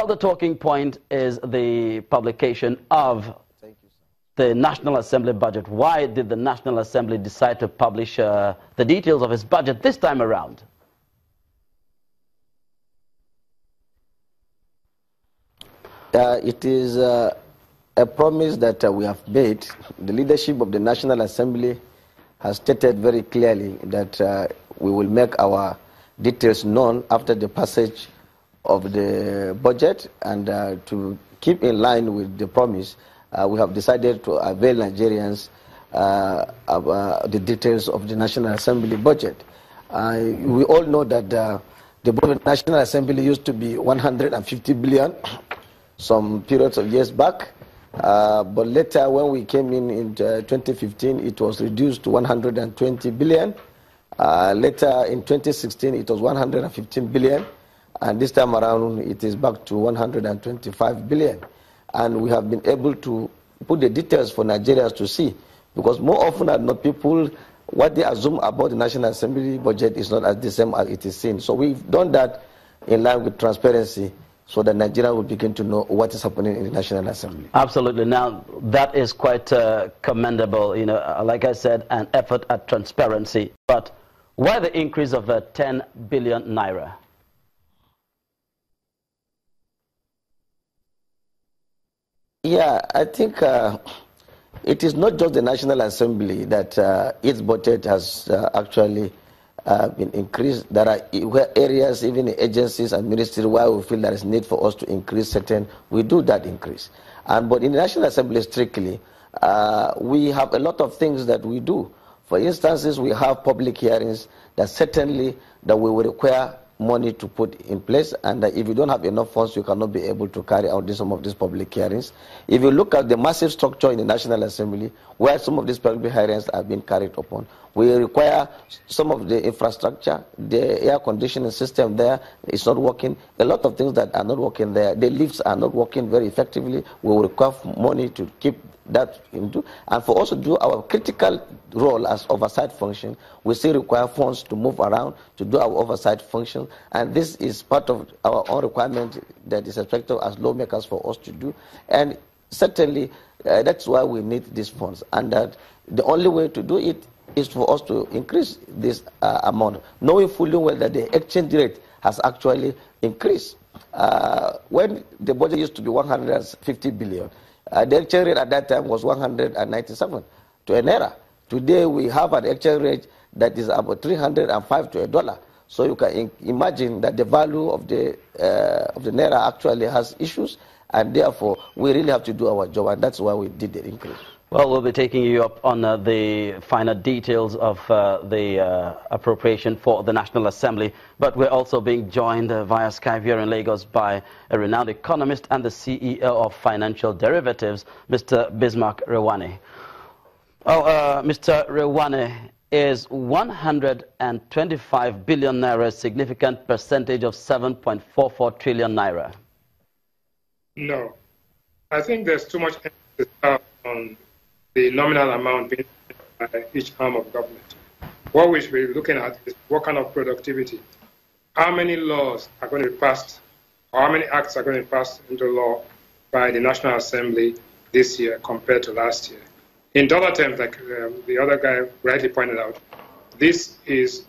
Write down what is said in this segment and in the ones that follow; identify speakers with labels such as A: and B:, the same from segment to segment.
A: Well, the talking point is the publication of the National Assembly budget. Why did the National Assembly decide to publish the details of its budget this time around?
B: It is a promise that we have made. The leadership of the National Assembly has stated very clearly that we will make our details known after the passage of the budget, and to keep in line with the promise, we have decided to avail Nigerians the details of the National Assembly budget. We all know that the budget of the National Assembly used to be 150 billion some periods of years back, but later when we came in 2015, it was reduced to 120 billion. Later in 2016, it was 115 billion. And this time around, it is back to 125 billion. And we have been able to put the details for Nigerians to see, because more often than not, people, what they assume about the National Assembly budget is not as the same as it is seen. So we've done that in line with transparency, so that Nigeria will begin to know what is happening in the National Assembly.
A: Absolutely. Now, that is quite commendable, you know, like I said, an effort at transparency. But why the increase of 10 billion naira?
B: Yeah, I think it is not just the National Assembly that its budget has actually been increased. There are areas, even agencies and ministries, where we feel there is need for us to increase certain, we do that increase. But in the National Assembly strictly, we have a lot of things that we do. For instances, we have public hearings that certainly that we will require money to put in place, and that if you don't have enough funds, you cannot be able to carry out some of these public hearings. If you look at the massive structure in the National Assembly, where some of these public hearings are being carried upon, we require some of the infrastructure, the air conditioning system there is not working, a lot of things that are not working there, the lifts are not working very effectively. We will require money to keep that into, and for us to do our critical role as oversight function, we still require funds to move around to do our oversight function, and this is part of our own requirement that is expected as lawmakers for us to do, and certainly that's why we need these funds, and that the only way to do it is for us to increase this amount, knowing fully well that the exchange rate has actually increased. When the budget used to be 150 billion, the exchange rate at that time was 197 to a naira. Today we have an exchange rate that is about 305 to a dollar. So you can imagine that the value of the naira actually has issues, and therefore we really have to do our job, and that's why we did the increase.
A: Well, we'll be taking you up on the finer details of the appropriation for the National Assembly. But we're also being joined via Skype here in Lagos by a renowned economist and the CEO of Financial Derivatives, Mr. Bismarck Rewane. Oh, Mr. Rewane, is 125 billion naira a significant percentage of 7.44 trillion naira?
C: No. I think there's too much emphasis on the nominal amount being by each arm of government. What we should be looking at is what kind of productivity, how many laws are going to be passed, or how many acts are going to be passed into law by the National Assembly this year compared to last year. In dollar terms, like the other guy rightly pointed out, this is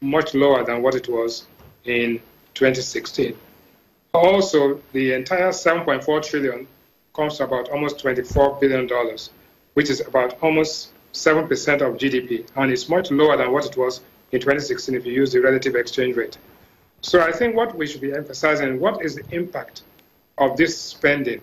C: much lower than what it was in 2016. Also, the entire 7.4 trillion comes to about almost $24 billion, which is about almost 7% of GDP, and it's much lower than what it was in 2016 if you use the relative exchange rate. So I think what we should be emphasizing, what is the impact of this spending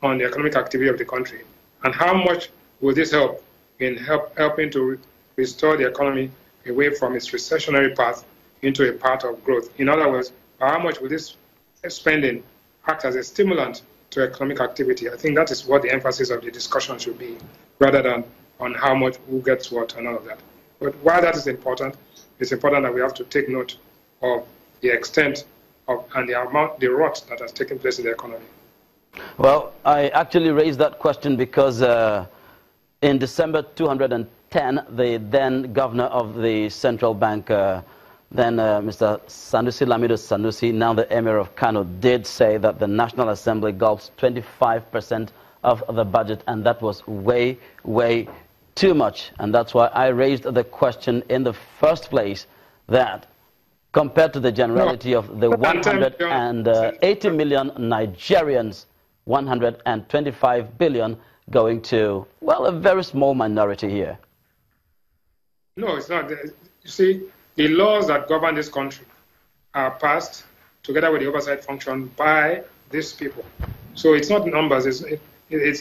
C: on the economic activity of the country, and how much will this help in helping to restore the economy away from its recessionary path into a path of growth. In other words, how much will this spending act as a stimulant to economic activity? I think that is what the emphasis of the discussion should be, rather than on how much, who gets what, and all of that. But while that is important, it's important that we have to take note of the extent of and the amount, the rot that has taken place in the economy.
A: Well, I actually raised that question because in December 2010, the then governor of the central bank, then Mr. Sanusi Lamido Sanusi, now the Emir of Kano, did say that the National Assembly gulps 25% of the budget, and that was way, way too much. And that's why I raised the question in the first place that compared to the generality of the 180 million Nigerians, 125 billion going to, well, a very small minority here.
C: No, it's not. You see, the laws that govern this country are passed together with the oversight function by these people. So it's not numbers. It's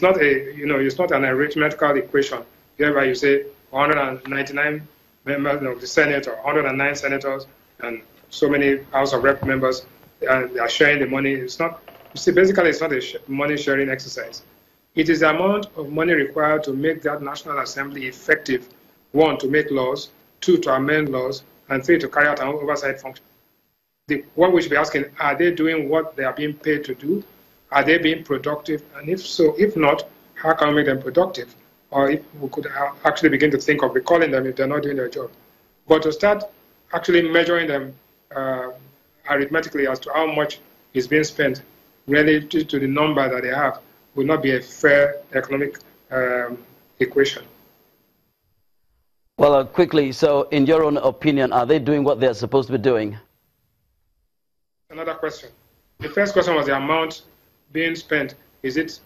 C: not it's not an arithmetical equation whereby you say 199 members of the Senate or 109 senators and so many House of Rep members and they are sharing the money. It's not. You see, basically, it's not a money sharing exercise. It is the amount of money required to make that National Assembly effective. One, to make laws. Two, to amend laws. And three, to carry out an oversight function. What we should be asking, are they doing what they are being paid to do? Are they being productive? And if so, if not, how can we make them productive? Or if we could actually begin to think of recalling them if they're not doing their job. But to start actually measuring them arithmetically as to how much is being spent relative to the number that they have would not be a fair economic equation.
A: Well, quickly, so in your own opinion, are they doing what they're supposed to be doing?
C: Another question. The first question was the amount being spent. Is it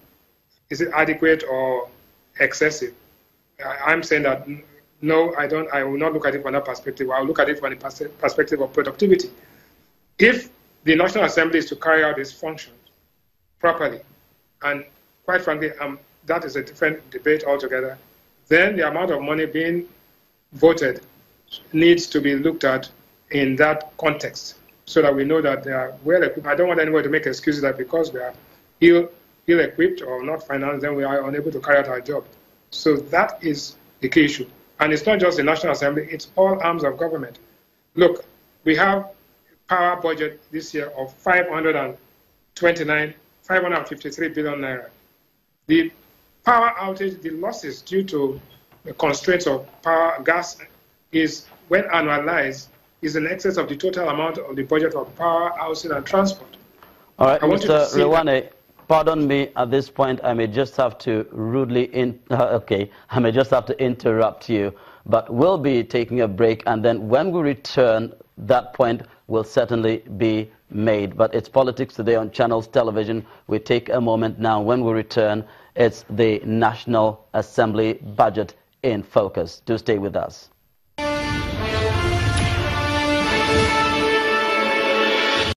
C: adequate or excessive? I'm saying that no, I don't. I will not look at it from that perspective. I will look at it from the perspective of productivity. If the National Assembly is to carry out its functions properly, and quite frankly, that is a different debate altogether, then the amount of money being voted needs to be looked at in that context so that we know that they are well equipped. I don't want anyone to make excuses that because we are ill equipped or not financed, then we are unable to carry out our job. So that is the key issue. And it's not just the National Assembly, it's all arms of government. Look, we have power budget this year of 553 billion naira. The power outage, the losses due to the constraints of power, gas, is, when annualized, is in excess of the total amount of the budget of power, housing, and transport.
A: All right, Mr. Rewane, pardon me at this point. I may just have to I may just have to interrupt you. But we'll be taking a break, and then when we return, that point will certainly be made. But it's Politics Today on Channels Television. We take a moment now. When we return, it's the National Assembly budget in focus. Do stay with us.